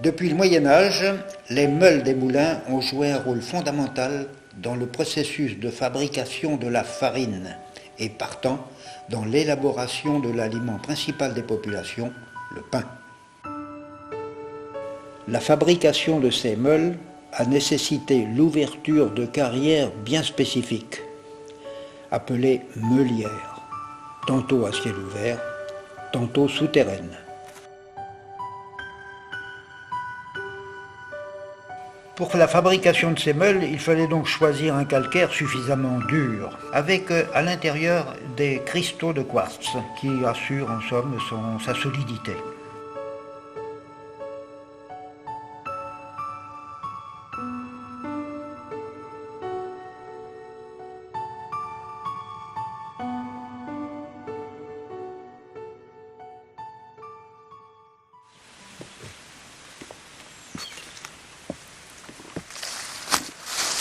Depuis le Moyen Âge, les meules des moulins ont joué un rôle fondamental dans le processus de fabrication de la farine et partant dans l'élaboration de l'aliment principal des populations, le pain. La fabrication de ces meules a nécessité l'ouverture de carrières bien spécifiques, appelées meulières, tantôt à ciel ouvert, tantôt souterraines. Pour la fabrication de ces meules, il fallait donc choisir un calcaire suffisamment dur, avec à l'intérieur des cristaux de quartz, qui assurent en somme sa solidité.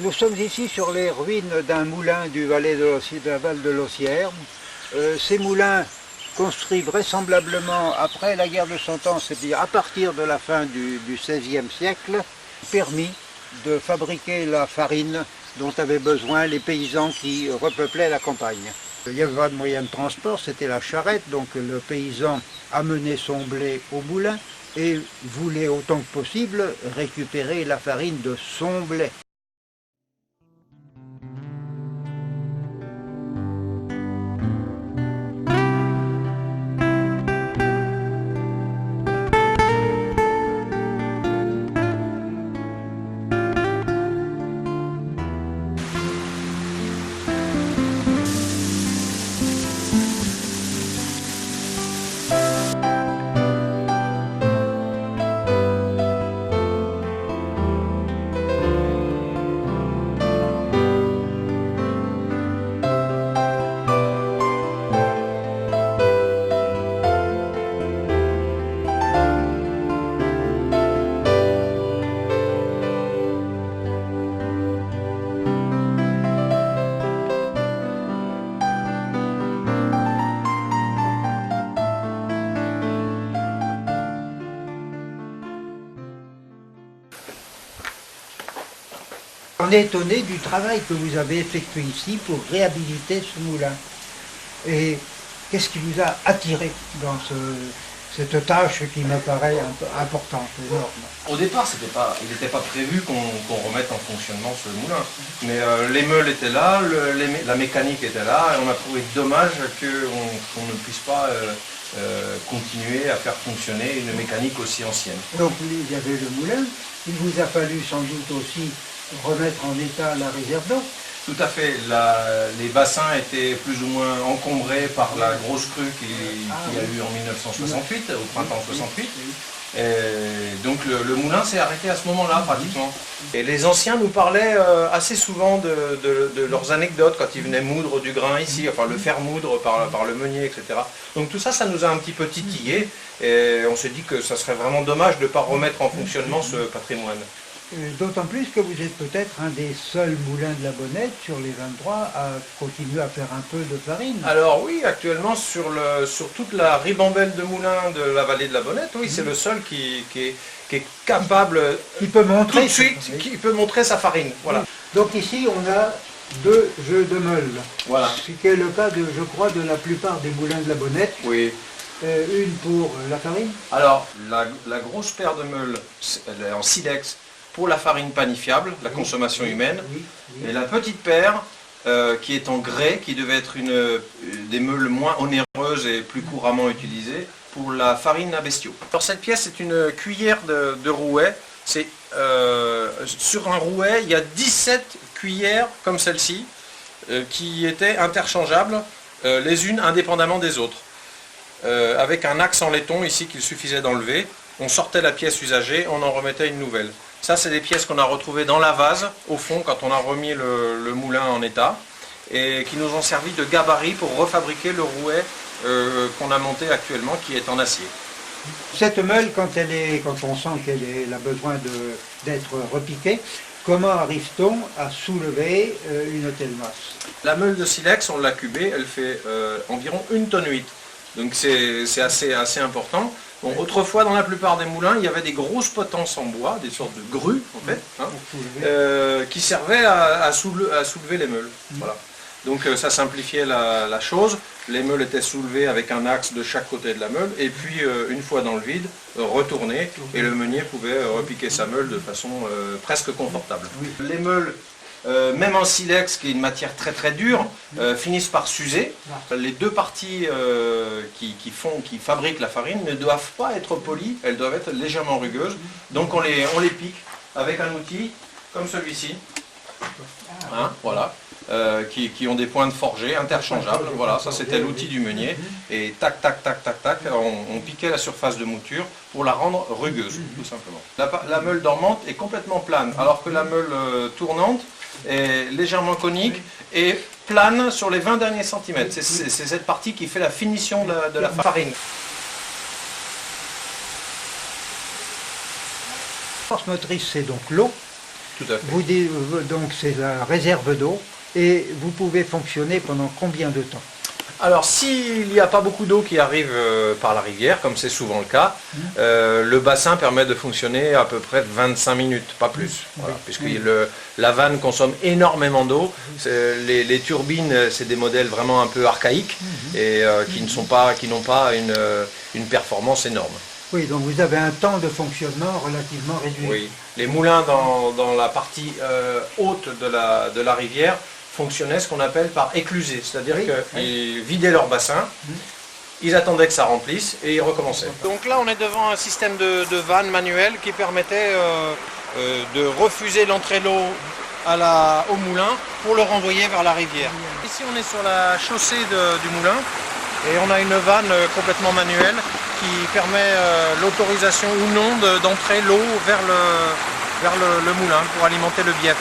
Nous sommes ici sur les ruines d'un moulin du Val de l'Ossière. Ces moulins, construits vraisemblablement après la guerre de Cent Ans, c'est-à-dire à partir de la fin du XVIe siècle, ont permis de fabriquer la farine dont avaient besoin les paysans qui repeuplaient la campagne. Il n'y avait pas de moyen de transport, c'était la charrette, donc le paysan amenait son blé au moulin et voulait autant que possible récupérer la farine de son blé. On est étonné du travail que vous avez effectué ici pour réhabiliter ce moulin. Et qu'est-ce qui vous a attiré dans cette tâche qui me paraît importante, énorme? Au départ, il n'était pas prévu qu'on remette en fonctionnement ce moulin. Mais les meules étaient là, la mécanique était là, et on a trouvé dommage qu'on ne puisse pas continuer à faire fonctionner une mécanique aussi ancienne. Donc il y avait le moulin, il vous a fallu sans doute aussi remettre en état la réserve d'eau. Tout à fait. Les bassins étaient plus ou moins encombrés par la grosse crue qu'il y a eu en 1968, au printemps 68. Et donc le moulin s'est arrêté à ce moment-là pratiquement. Et les anciens nous parlaient assez souvent de leurs anecdotes quand ils venaient moudre du grain ici, enfin le faire moudre par le meunier, etc. Donc tout ça, ça nous a un petit peu titillé et on s'est dit que ça serait vraiment dommage de ne pas remettre en fonctionnement ce patrimoine. D'autant plus que vous êtes peut-être un des seuls moulins de la Bonnette sur les 23 à continuer à faire un peu de farine. Alors oui, actuellement sur toute la ribambelle de moulins de la vallée de la Bonnette, oui, c'est le seul qui est capable qui peut montrer, tout de suite, qui peut montrer sa farine. Voilà. Donc ici on a deux jeux de meules, voilà. Ce qui est le cas, je crois, de la plupart des moulins de la Bonnette. Oui. Une pour la farine. Alors la grosse paire de meules, elle est en silex, pour la farine panifiable, la consommation humaine, et la petite paire qui est en grès, qui devait être des meules moins onéreuses et plus couramment utilisées, pour la farine à bestiaux. Alors cette pièce est une cuillère de rouet. Sur un rouet, il y a 17 cuillères comme celle-ci, qui étaient interchangeables, les unes indépendamment des autres, avec un axe en laiton ici qu'il suffisait d'enlever. On sortait la pièce usagée, on en remettait une nouvelle. Ça, c'est des pièces qu'on a retrouvées dans la vase, au fond, quand on a remis le moulin en état, et qui nous ont servi de gabarit pour refabriquer le rouet qu'on a monté actuellement, qui est en acier. Cette meule, quand on sent qu'elle a besoin d'être repiquée, comment arrive-t-on à soulever une telle masse? La meule de silex, on l'a cubée, elle fait environ 1,8 tonnes. Donc c'est assez important. Bon, autrefois, dans la plupart des moulins, il y avait des grosses potences en bois, des sortes de grues, en fait, hein, qui servaient à soulever les meules. Voilà. Donc ça simplifiait la chose. Les meules étaient soulevées avec un axe de chaque côté de la meule, et puis une fois dans le vide, retournées, et le meunier pouvait repiquer sa meule de façon presque confortable. Les meules, même en silex, qui est une matière très très dure, finissent par s'user. Les deux parties qui fabriquent la farine ne doivent pas être polies, elles doivent être légèrement rugueuses. Donc on les pique avec un outil comme celui-ci, hein, voilà. Qui ont des pointes forgées interchangeables. Voilà, ça c'était l'outil du meunier. Et tac, tac, tac, tac, tac, on piquait la surface de mouture pour la rendre rugueuse, tout simplement. La meule dormante est complètement plane, alors que la meule tournante est légèrement conique et plane sur les 20 derniers centimètres. C'est cette partie qui fait la finition de la farine. La force motrice, c'est donc l'eau. Tout à fait. Donc c'est la réserve d'eau. Et vous pouvez fonctionner pendant combien de temps? Alors, s'il n'y a pas beaucoup d'eau qui arrive par la rivière, comme c'est souvent le cas, le bassin permet de fonctionner à peu près 25 minutes, pas plus. Voilà, puisque la vanne consomme énormément d'eau. Les turbines, c'est des modèles vraiment un peu archaïques et qui n'ont pas une performance énorme. Oui, donc vous avez un temps de fonctionnement relativement réduit. Oui, les moulins dans la partie haute de la rivière fonctionnaient ce qu'on appelle par éclusée, c'est-à-dire qu'ils vidaient leur bassin, ils attendaient que ça remplisse et ils recommençaient. Donc là on est devant un système de vanne manuelle qui permettait de refuser l'entrée de l'eau au moulin pour le renvoyer vers la rivière. Ici on est sur la chaussée du moulin et on a une vanne complètement manuelle qui permet l'autorisation ou non d'entrer l'eau vers le moulin pour alimenter le bief.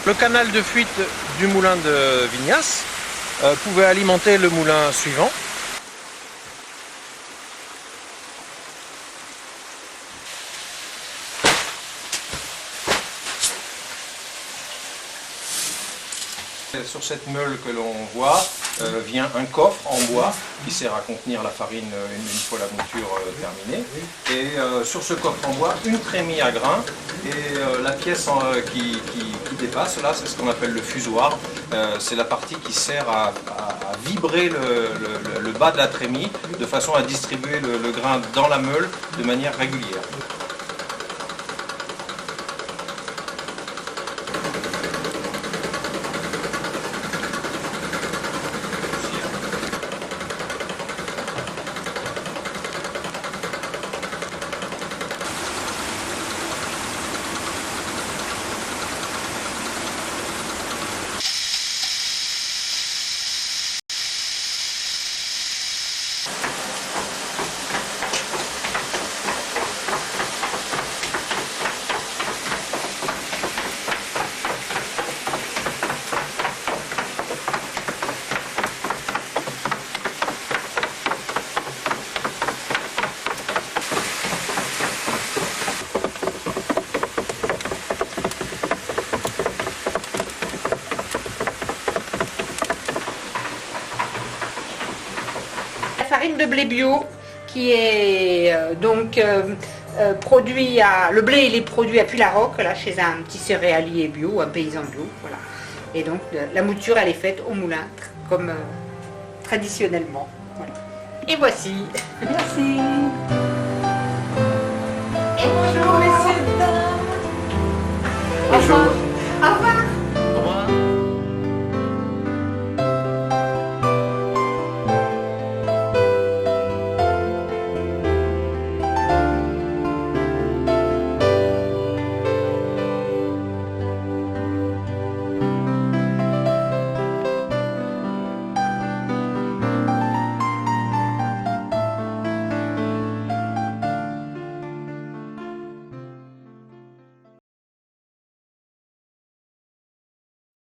Le canal de fuite du moulin de Vignas pouvait alimenter le moulin suivant. Sur cette meule que l'on voit vient un coffre en bois qui sert à contenir la farine une fois la mouture terminée. Et sur ce coffre en bois, une trémie à grains et la pièce qui dépasse, là, c'est ce qu'on appelle le fusoir. C'est la partie qui sert à vibrer le bas de la trémie de façon à distribuer le grain dans la meule de manière régulière. Farine de blé bio qui est produit le blé il est produit à Puy-la-Roque, là chez un petit céréalier bio, un paysan bio, voilà. Et donc la mouture elle est faite au moulin comme traditionnellement. Voilà. Et voici. Merci. Et bonjour, merci.